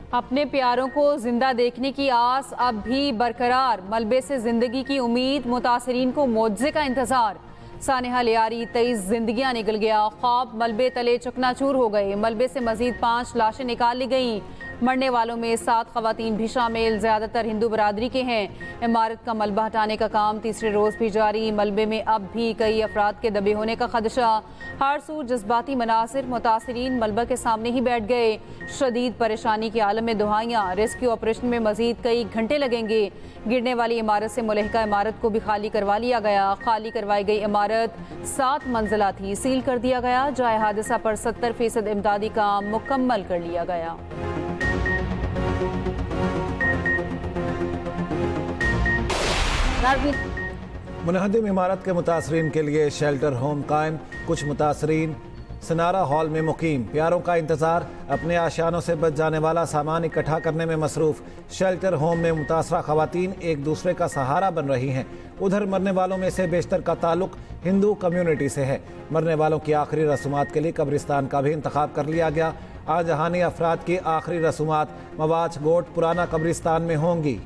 अपने प्यारों को जिंदा देखने की आस अब भी बरकरार, मलबे से जिंदगी की उम्मीद, मुतासरीन को मुआवजे का इंतजार। सानेहा लियारी 23 जिंदगियां निकल गया, ख्वाब मलबे तले चकनाचूर हो गए। मलबे से मजीद 5 लाशें निकाल ली गईं। मरने वालों में 7 खवातीन भी शामिल, ज्यादातर हिंदू बरादरी के हैं। इमारत का मलबा हटाने का काम तीसरे रोज भी जारी। मलबे में अब भी कई अफराद के दबे होने का खदशा। हर सू जज्बाती मनासिर, मुतासरीन मलबा के सामने ही बैठ गए। शदीद परेशानी के आलम में दुहाइयां, रेस्क्यू ऑपरेशन में मजीद कई घंटे लगेंगे। गिरने वाली इमारत से मुलहिका इमारत को भी खाली करवा लिया गया। खाली करवाई गई इमारत 7 मंजिला थी, सील कर दिया गया। जाए हादसा पर 70% इमदादी काम मुकम्मल कर लिया गया। मुनहदिम इमारत के मुतासरीन के लिए शेल्टर होम कायम। कुछ मुतासरीन सनारा हॉल में मुकीम, प्यारों का इंतजार, अपने आशियानों से बच जाने वाला सामान इकट्ठा करने में मसरूफ। शेल्टर होम में मुतासरा खवातीन एक दूसरे का सहारा बन रही हैं। उधर मरने वालों में से बेशतर का ताल्लुक हिंदू कम्युनिटी से है। मरने वालों की आखिरी रसूमात के लिए कब्रिस्तान का भी इंतखाब कर लिया गया। आज जहानी अफराद की आखिरी रसूमात मवाच गोट पुराना कब्रिस्तान में होंगी।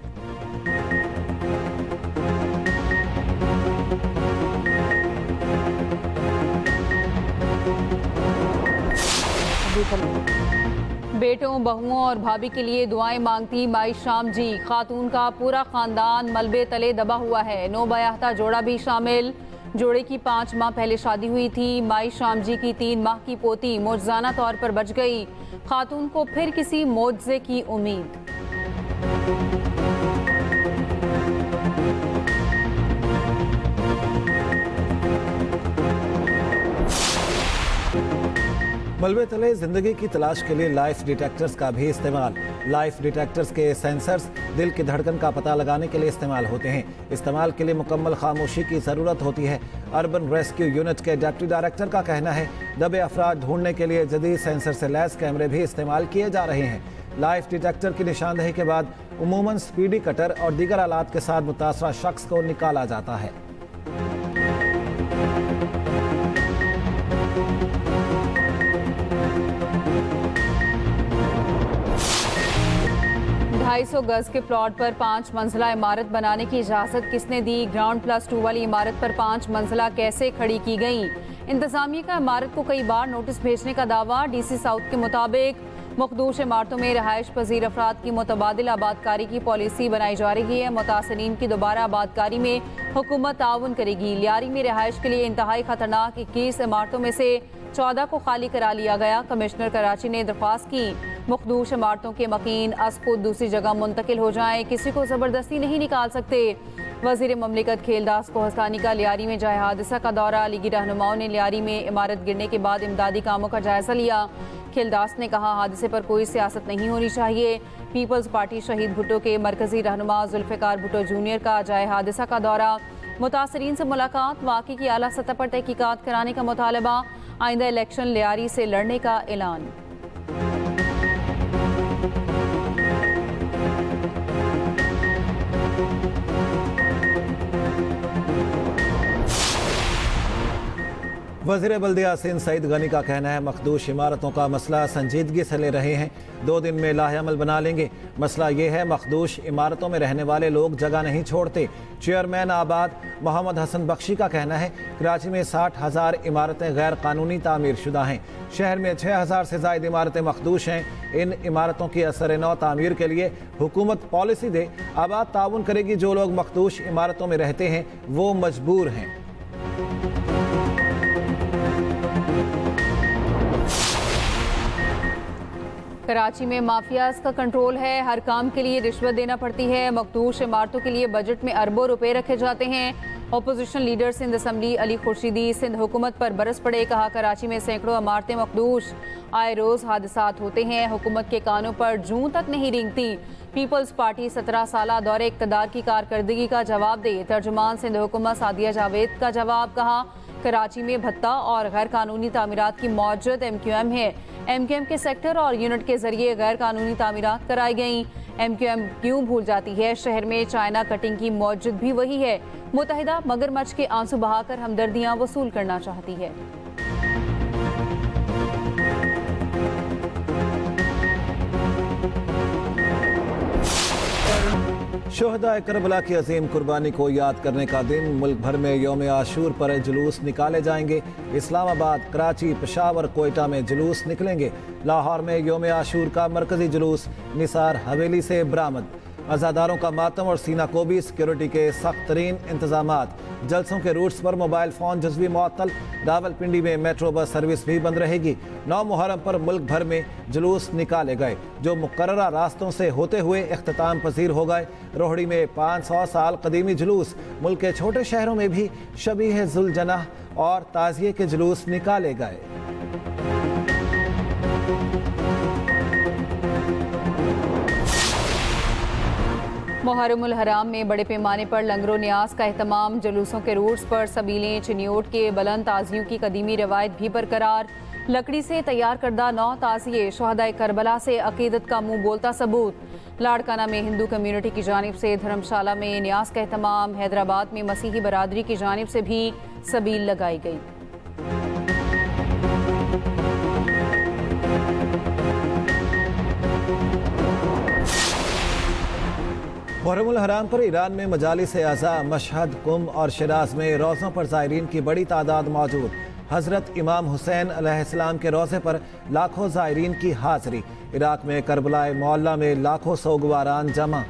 बेटों, बहुओं और भाभी के लिए दुआएं मांगती माई शाम जी। खातून का पूरा खानदान मलबे तले दबा हुआ है। नौबयाहता जोड़ा भी शामिल। जोड़े की 5 माह पहले शादी हुई थी। माई शाम जी की 3 माह की पोती मौजज़ाना तौर पर बच गई। खातून को फिर किसी मौजज़े की उम्मीद। मलबे तले जिंदगी की तलाश के लिए लाइफ डिटेक्टर्स का भी इस्तेमाल। लाइफ डिटेक्टर्स के सेंसर्स दिल की धड़कन का पता लगाने के लिए इस्तेमाल होते हैं। इस्तेमाल के लिए मुकम्मल खामोशी की ज़रूरत होती है। अर्बन रेस्क्यू यूनिट के डिप्टी डायरेक्टर का कहना है, दबे अफराद ढूंढने के लिए जदीद सेंसर से लैस कैमरे भी इस्तेमाल किए जा रहे हैं। लाइफ डिटेक्टर की निशानदेही के बाद उमूमन स्पीडी कटर और दीगर आलात के साथ मुतासरा शख्स को निकाला जाता है। 250 गज के प्लॉट पर 5 मंजिला इमारत बनाने की इजाजत किसने दी? ग्राउंड +2 वाली इमारत पर 5 मंजिला कैसे खड़ी की गई? इंतजामिया का इमारत को कई बार नोटिस भेजने का दावा। डीसी साउथ के मुताबिक मखदूश इमारतों में रहायश पजीर अफराद की मुतबादिल आबादकारी की पॉलिसी बनाई जा रही है। मुतासरीन की दोबारा आबादकारी में हुकूमत ताउन करेगी। लियारी में रहायश के लिए इंतहाई खतरनाक 21 इमारतों में से 14 को खाली करा लिया गया। कमिश्नर कराची ने दरख्वास्त की मखदूश इमारतों के मकीन अस खुद दूसरी जगह मुंतकिल हो जाएं, किसी को जबरदस्ती नहीं निकाल सकते। वजीर ममलिकत खेलदास कोहस्तानी का लियारी में जाए हादसा का दौरा। लीगी रहनुमाओं ने लियारी में इमारत गिरने के बाद इमदादी कामों का जायजा लिया। खेलदास ने कहा, हादसे पर कोई सियासत नहीं होनी चाहिए। पीपल्स पार्टी शहीद भुट्टो के मरकजी रहनुमा जुल्फ़िकार भुट्टो जूनियर का जाए हादसा का दौरा। मुतासरीन से मुलाकात, वाक़ई की आला सतह पर तहकीकात कराने का मुतालबा। आइंदा इलेक्शन लियारी से लड़ने का ऐलान। वज़ीर बल्दिया सिंध सईद गनी का कहना है, मखदूश इमारतों का मसला संजीदगी से ले रहे हैं, 2 दिन में लाहेअमल बना लेंगे। मसला ये है, मखदूश इमारतों में रहने वाले लोग जगह नहीं छोड़ते। चेयरमैन आबाद मोहम्मद हसन बख्शी का कहना है, कराची में 60,000 इमारतें गैर कानूनी तामीर शुदा हैं। शहर में 6,000 से ज़ायद इमारतें मखदूश हैं। इन इमारतों की असर नौ तामीर के लिए हुकूमत पॉलिसी दे। आबाद ताउन करेगी। जो लोग मखदूश इमारतों में रहते हैं वो मजबूर हैं। कराची में माफियाज का कंट्रोल है। हर काम के लिए रिश्वत देना पड़ती है। मखदूश इमारतों के लिए बजट में अरबों रुपए रखे जाते हैं। Opposition leader Sindh assembly Ali Khurshidi Sindh हुकूमत पर बरस पड़े। कहा, कराची में सैकड़ों इमारतें मखदूश, आए रोज हादसात होते हैं। हुकूमत के कानों पर जूं तक नहीं रेंगती। पीपल्स पार्टी 17 साल दौरे इक़्तिदार की कारकर्दगी का जवाब दे। तर्जुमान सिंध हुकूमत सादिया जावेद का जवाब। कहा, कराची में भत्ता और गैर कानूनी तामीरात की मौजूद MQM है। MQM के सेक्टर और यूनिट के जरिए गैर कानूनी तामीरात कराई गई। MQM क्यों भूल जाती है? शहर में चाइना कटिंग की मौजूद भी वही है। मुत्तहिदा मगरमच्छ के आंसू बहाकर हमदर्दियां वसूल करना चाहती है। शोहदा करबला की अजीम कुर्बानी को याद करने का दिन, मुल्क भर में यौम आशूर पर जुलूस निकाले जाएंगे। इस्लामाबाद, कराची, पेशावर, कोयटा में जुलूस निकलेंगे। लाहौर में यौम आशूर का मरकजी जुलूस निसार हवेली से बरामद। अज़ादारों का मातम और सीना को भी सिक्योरिटी के सख्त तरीन इंतजामात। जलसों के रूट्स पर मोबाइल फ़ोन जज्वी मुअत्तल। रावलपिंडी में मेट्रो बस सर्विस भी बंद रहेगी। 9 मुहर्रम पर मुल्क भर में जुलूस निकाले गए जो मुकर्ररा रास्तों से होते हुए इख्तिताम पजीर हो गए। रोहड़ी में 500 साल कदीमी जुलूस। मुल्क के छोटे शहरों में भी शबीह जुलजनाह और ताज़िये के जुलूस निकाले गए। मुहर्रमुल हराम में बड़े पैमाने पर लंगरो न्यास का एहतमाम। जुलूसों के रूट्स पर सबीलें, चिन्योट के बुलंद ताजियों की कदीमी रवायत भी बरकरार। लकड़ी से तैयार करदा 9 ताजिए, शहदाए करबला से अकीदत का मुंह बोलता सबूत। लाड़काना में हिंदू कम्युनिटी की जानिब से धर्मशाला में न्यास का एहतमाम। हैदराबाद में मसीही बरादरी की जानिब से भी सबील लगाई गई। मुहर्रमुल हराम पर ईरान में मजालिस आज़ा, मशहद, कुम और शिराज में रोज़ों पर ज़ायरीन की बड़ी तादाद मौजूद। हज़रत इमाम हुसैन अलैहिस्सलाम के रोज़े पर लाखों ज़ायरीन की हाज़िरी। इराक में करबलाए मोहल्ला में लाखों सोगवारान जमा।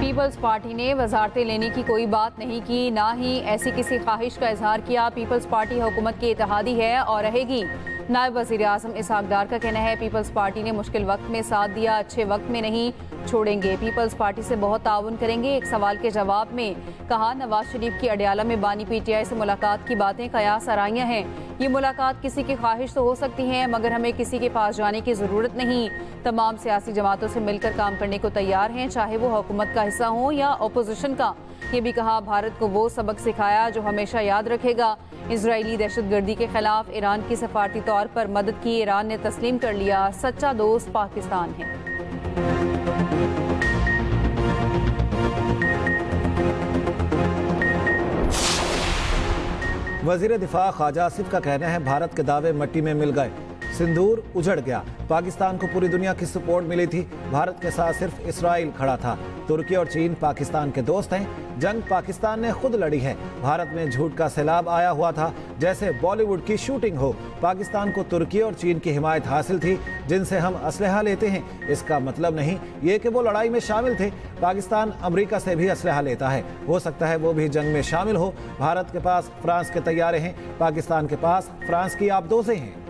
पीपल्स पार्टी ने वजारतें लेने की कोई बात नहीं की, ना ही ऐसी किसी ख्वाहिश का इजहार किया। पीपल्स पार्टी हुकूमत की इत्तेहादी है और रहेगी। नायब वज़ीर आज़म इसहाक डार का कहना है, पीपल्स पार्टी ने मुश्किल वक्त में साथ दिया, अच्छे वक्त में नहीं छोड़ेंगे। पीपल्स पार्टी से बहुत ताउन करेंगे। एक सवाल के जवाब में कहा, नवाज शरीफ की अडयाला में बानी PTI से मुलाकात की बातें कयास आराइयां हैं। ये मुलाकात किसी की ख्वाहिश तो हो सकती है, मगर हमें किसी के पास जाने की ज़रूरत नहीं। तमाम सियासी जमातों से मिलकर काम करने को तैयार हैं, चाहे वो हुकूमत का हिस्सा हो या अपोजिशन का। ये भी कहा, भारत को वो सबक सिखाया जो हमेशा याद रखेगा। इजरायली दहशतगर्दी के खिलाफ ईरान की सफारती तौर पर मदद की, ईरान ने तस्लीम कर लिया, सच्चा दोस्त पाकिस्तान है। वज़ीर दिफा ख्वाजा आसिफ का कहना है, भारत के दावे मिट्टी में मिल गए, सिंदूर उजड़ गया। पाकिस्तान को पूरी दुनिया की सपोर्ट मिली थी, भारत के साथ सिर्फ इसराइल खड़ा था। तुर्की और चीन पाकिस्तान के दोस्त हैं, जंग पाकिस्तान ने खुद लड़ी है। भारत में झूठ का सैलाब आया हुआ था, जैसे बॉलीवुड की शूटिंग हो। पाकिस्तान को तुर्की और चीन की हिमायत हासिल थी, जिनसे हम असलहा लेते हैं। इसका मतलब नहीं ये कि वो लड़ाई में शामिल थे। पाकिस्तान अमेरिका से भी असलहा लेता है, हो सकता है वो भी जंग में शामिल हो। भारत के पास फ्रांस के तैयारे हैं, पाकिस्तान के पास फ्रांस की आबदोज़ें हैं।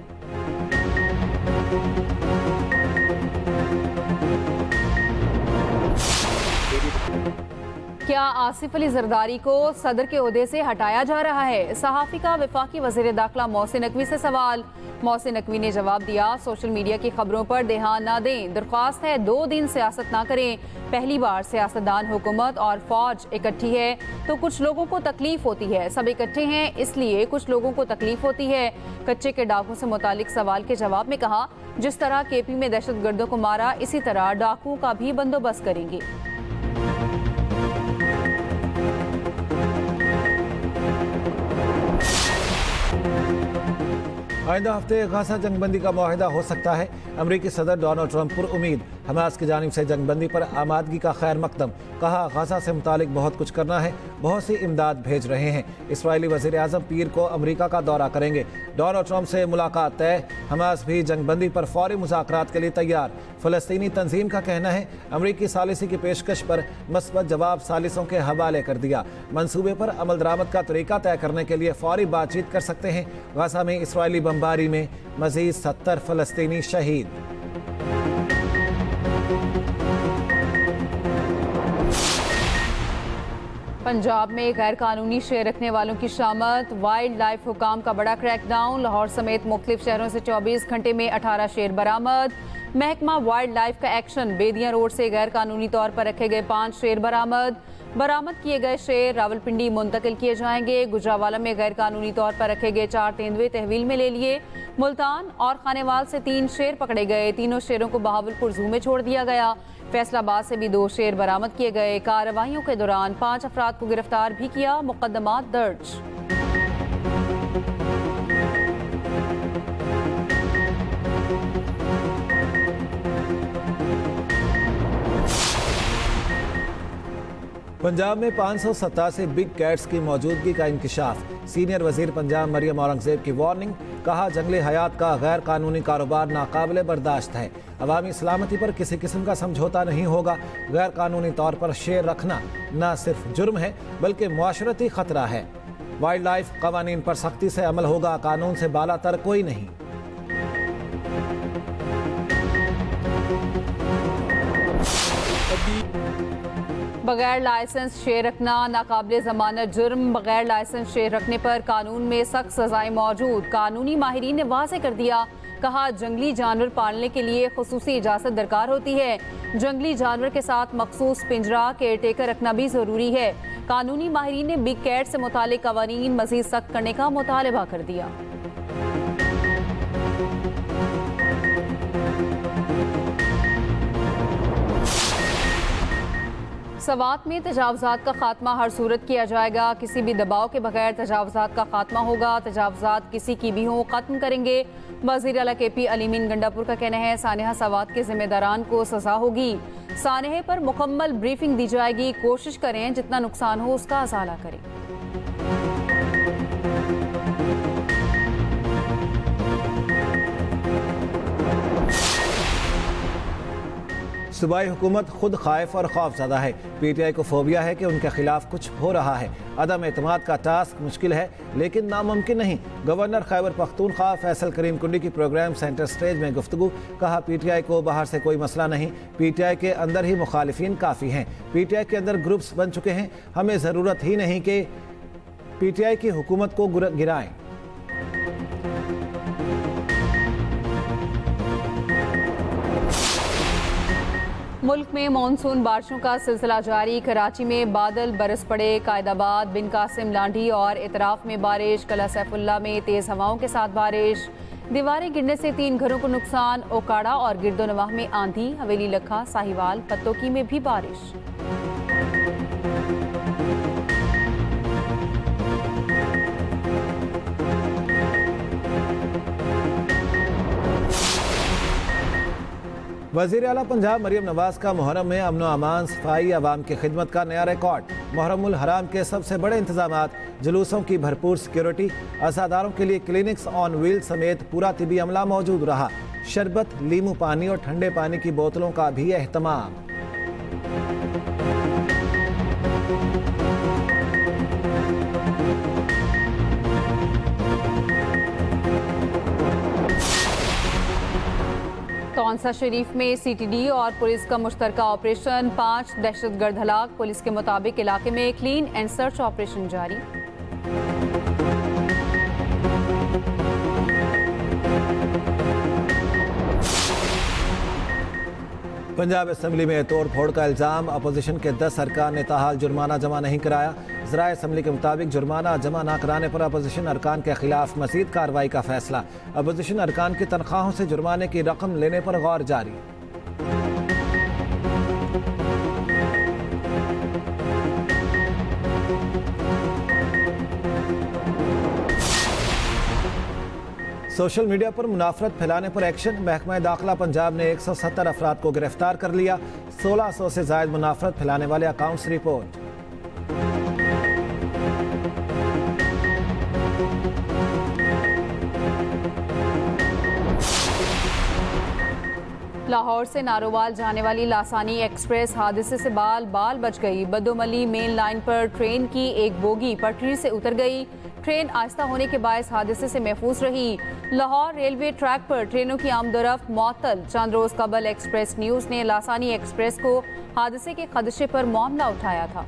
क्या आसिफ अली जरदारी को सदर के ओहदे से हटाया जा रहा है? सहाफ़ी का वफाकी वज़ीर दाखिला मोहसिन नकवी से सवाल। मोहसिन नकवी ने जवाब दिया, सोशल मीडिया की खबरों पर ध्यान ना दें। दरख्वास्त है 2 दिन सियासत ना करें। पहली बार सियासतदान, हुकूमत और फौज इकट्ठी है तो कुछ लोगों को तकलीफ होती है। सब इकट्ठे हैं इसलिए कुछ लोगों को तकलीफ होती है। कच्चे के डाकू से मुतालिक सवाल के जवाब में कहा, जिस तरह KP में दहशतगर्दों को मारा, इसी तरह डाकुओं का भी बंदोबस्त करेंगे। आइंदा हफ्ते गाजा जंगबंदी का मुआहिदा हो सकता है। अमरीकी सदर डोनाल्ड ट्रंप पर उम्मीद। हमास की जानिब से जंगबंदी पर आमादगी का खैर मकदम। कहा, गाजा से मुतालिक बहुत कुछ करना है, बहुत सी इमदाद भेज रहे हैं। इसराइली वज़ीर आज़म पीर को अमरीका का दौरा करेंगे। डोनाल्ड ट्रंप से मुलाकात तय। हमास भी जंगबंदी पर फौरी मुज़ाकरात के लिए तैयार। फ़लस्तीनी तंजीम का कहना है, अमरीकी सालिसी की पेशकश पर मस्बत जवाब सालिसों के हवाले कर दिया। मंसूबे पर अमल दरामद का तरीका तय करने के लिए फौरी बातचीत कर सकते हैं। गाजा में इसराइली बमबारी में मज़ीद 70 फ़लस्तीनी शहीद। पंजाब में गैर कानूनी शेर रखने वालों की शामत। वाइल्ड लाइफ हुकाम का बड़ा क्रैकडाउन। लाहौर समेत मुख्तलिफ शहरों से 24 घंटे में 18 शेर बरामद। महकमा वाइल्ड लाइफ का एक्शन। बेदियां रोड से गैर कानूनी तौर पर रखे गए 5 शेर बरामद। बरामद किए गए शेर रावलपिंडी मुंतकिल किए जाएंगे। गुजरावाला में गैर कानूनी तौर पर रखे गए 4 तेंदुए तहवील में ले लिए। मुल्तान और खानेवाल से 3 शेर पकड़े गए। तीनों शेरों को बहावलपुर जू में छोड़ दिया गया। फैसलाबाद से भी 2 शेर बरामद किए गए। कार्रवाइयों के दौरान 5 अफराद को गिरफ्तार भी किया। मुकदमा दर्ज। पंजाब में 587 बिग कैट्स की मौजूदगी का इंकशाफ। सीनियर वजीर पंजाब मरियम औरंगजेब की वार्निंग। कहा, जंगली हयात का गैर कानूनी कारोबार नाकाबिले बर्दाश्त है। अवामी सलामती पर किसी किस्म का समझौता नहीं होगा। गैर कानूनी तौर पर शेर रखना न सिर्फ जुर्म है बल्कि मुआशरती खतरा है। वाइल्ड लाइफ कवानीन पर सख्ती से अमल होगा। कानून से बालातर कोई नहीं। बगैर लाइसेंस शेर रखना नाकाबिले जमानत जुर्म। बगैर लाइसेंस शेर रखने पर कानून में सख्त सजाएं मौजूद। कानूनी माहिरीन ने वाज़ेह कर दिया। कहा, जंगली जानवर पालने के लिए खुसूसी इजाज़त दरकार होती है। जंगली जानवर के साथ मखसूस पिंजरा केयर टेकर रखना भी ज़रूरी है। कानूनी माहिरीन ने बिग कैट से मुतालिक कवानीन मज़ीद सख्त करने का मुतालबा कर दिया। सवात में तजावजात का खात्मा हर सूरत किया जाएगा। किसी भी दबाव के बगैर तजावजात का खात्मा होगा। तजावजात किसी की भी हो खत्म करेंगे। वज़ीर आला KP अलीमीन गंडापुर का कहना है, सानेहा सवात के जिम्मेदारान को सजा होगी। सानेहे पर मुकम्मल ब्रीफिंग दी जाएगी। कोशिश करें जितना नुकसान हो उसका अज़ाला करें। सूबाई हुकूमत खुद खाइफ और खौफज़दा है। PTI को फोबिया है कि उनके खिलाफ कुछ हो रहा है। अदम एतमाद का टास्क मुश्किल है लेकिन नामुमकिन नहीं। गवर्नर खैबर पख्तूनख्वा फैसल करीम कुंडी की प्रोग्राम सेंटर स्टेज में गुफ्तगू। कहा, PTI को बाहर से कोई मसला नहीं, PTI के अंदर ही मुखालिफिन काफ़ी हैं। PTI के अंदर ग्रुप्स बन चुके हैं। हमें ज़रूरत ही नहीं कि PTI की हुकूमत को गिराएं। मुल्क में मानसून बारिशों का सिलसिला जारी। कराची में बादल बरस पड़े। कायदाबाद, बिन कासिम, लांढी और इतराफ में बारिश। कला सैफुल्ला में तेज हवाओं के साथ बारिश। दीवारें गिरने से 3 घरों को नुकसान। ओकाड़ा और गिरदोनवाह में आंधी। हवेली, लखा, साहिवाल, पत्तोकी में भी बारिश। वज़ीर आला पंजाब मरियम नवाज का मुहर्रम में अमन अमान, सफाई, अवाम की खिदमत का नया रिकॉर्ड। मुहर्रमुल हराम के सबसे बड़े इंतजामात, जुलूसों की भरपूर सिक्योरिटी, अज़ादारों के लिए क्लिनिक्स ऑन व्हील समेत पूरा तिबी अमला मौजूद रहा। शरबत, लीमू पानी और ठंडे पानी की बोतलों का भी एहतमाम। तौंसा शरीफ में CTD और पुलिस का मुश्तरका ऑपरेशन। 5 दहशतगर्द हलाक। पुलिस के मुताबिक इलाके में क्लीन एंड सर्च ऑपरेशन जारी। पंजाब असम्बली में तोड़ फोड़ का इल्ज़ाम। अपोजिशन के 10 अरकान ने ताहाल जुर्माना जमा नहीं कराया। ज़राए असम्बली के मुताबिक जुर्माना जमा न कराने पर अपोजिशन अरकान के खिलाफ मज़ीद कार्रवाई का फैसला। अपोजिशन अरकान की तनख्वाहों से जुर्माने की रकम लेने पर गौर जारी। सोशल मीडिया पर मुनाफरत फैलाने पर एक्शन। महकमा दाखिला पंजाब ने 170 अफराद को गिरफ्तार कर लिया। 1600 से जायद मुनाफरत फैलाने वाले अकाउंट्स रिपोर्ट। लाहौर से नारोवाल जाने वाली लासानी एक्सप्रेस हादसे से बाल बाल बच गई। बदोमली मेन लाइन पर ट्रेन की एक बोगी पटरी से उतर गई। ट्रेन आहिस्ता होने के बायस हादसे से महफूज रही। लाहौर रेलवे ट्रैक पर ट्रेनों की आमदोरफ्त मुअत्तल। चंद रोज कबल एक्सप्रेस न्यूज ने लासानी एक्सप्रेस को हादसे के खदशे पर मामला उठाया था।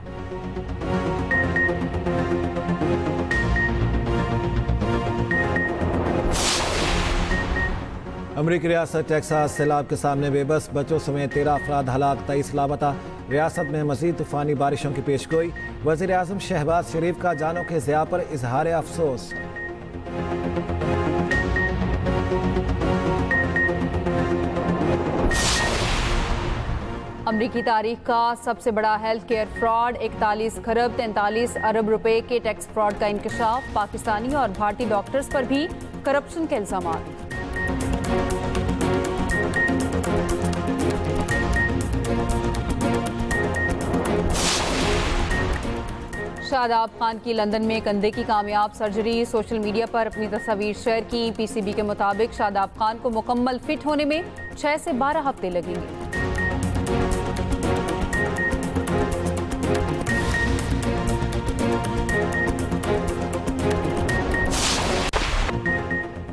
अमरीकी रियासत टेक्सास सैलाब के सामने बेबस। बच्चों समेत 13 अफराद हलाक, 23 लापता। रियासत में मजीद तूफानी बारिशों की पेशगोई। वज़ीर आज़म शहबाज शरीफ का जानों के ज़िया पर इजहार अफसोस। अमरीकी तारीख का सबसे बड़ा हेल्थ केयर फ्रॉड। 41 खरब 43 अरब रुपए के टैक्स फ्रॉड का इंकशाफ। पाकिस्तानी और भारतीय डॉक्टर्स पर भी करप्शन के इल्जामात। शादाब खान की लंदन में कंधे की कामयाब सर्जरी, सोशल मीडिया पर अपनी तस्वीर शेयर की। पीसीबी के मुताबिक शादाब खान को मुकम्मल फिट होने में 6 से 12 हफ्ते लगेंगे।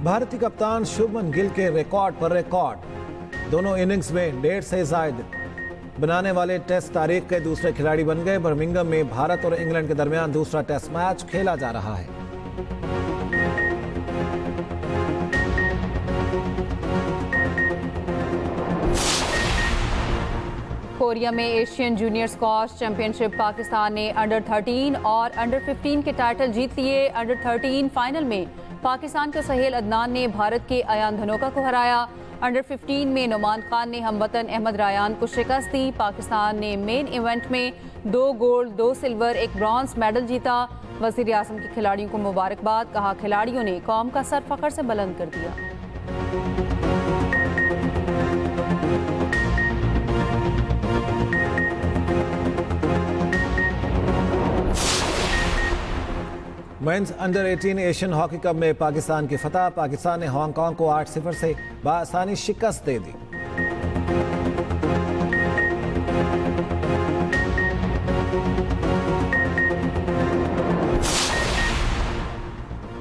भारतीय कप्तान शुभमन गिल के रिकॉर्ड पर रिकॉर्ड, दोनों इनिंग्स में 1.5 से जायद बनाने वाले टेस्ट तारीख के दूसरे खिलाड़ी बन गए। बर्मिंघम में भारत और इंग्लैंड के दरमियान दूसरा टेस्ट मैच खेला जा रहा है। कोरिया में Asian junior squash championship Pakistan ने अंडर 13 और अंडर 15 के टाइटल जीत लिए। अंडर 13 फाइनल में पाकिस्तान के सहेल अदनान ने भारत के अयान धनोका को हराया। अंडर 15 में नुमान खान ने हमवतन अहमद रायान को शिकस्त दी। पाकिस्तान ने मेन इवेंट में 2 गोल्ड, 2 सिल्वर, 1 ब्रॉन्ज मेडल जीता। वज़ीर आज़म के खिलाड़ियों को मुबारकबाद, कहा खिलाड़ियों ने कौम का सर फख्र से बुलंद कर दिया। Men's under 18 Asian hockey cup में पाकिस्तान की फतह। पाकिस्तान ने हांगकांग को 8-0 से बआसानी शिकस्त दे दी।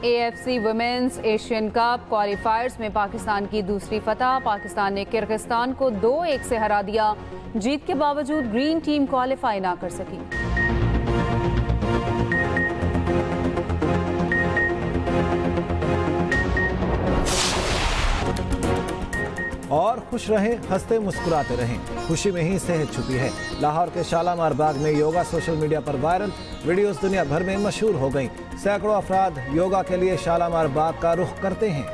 AFC women's Asian cup qualifiers में पाकिस्तान की दूसरी फतह। पाकिस्तान ने किर्गिस्तान को 2-1 से हरा दिया। जीत के बावजूद ग्रीन टीम क्वालिफाई ना कर सकी। और खुश रहें, हंसते मुस्कुराते रहें, खुशी में ही सेहत छुपी है। लाहौर के शालामार बाग में योगा सोशल मीडिया पर वायरल, वीडियोस दुनिया भर में मशहूर हो गईं। सैकड़ों अफराद योगा के लिए शालामार बाग का रुख करते हैं।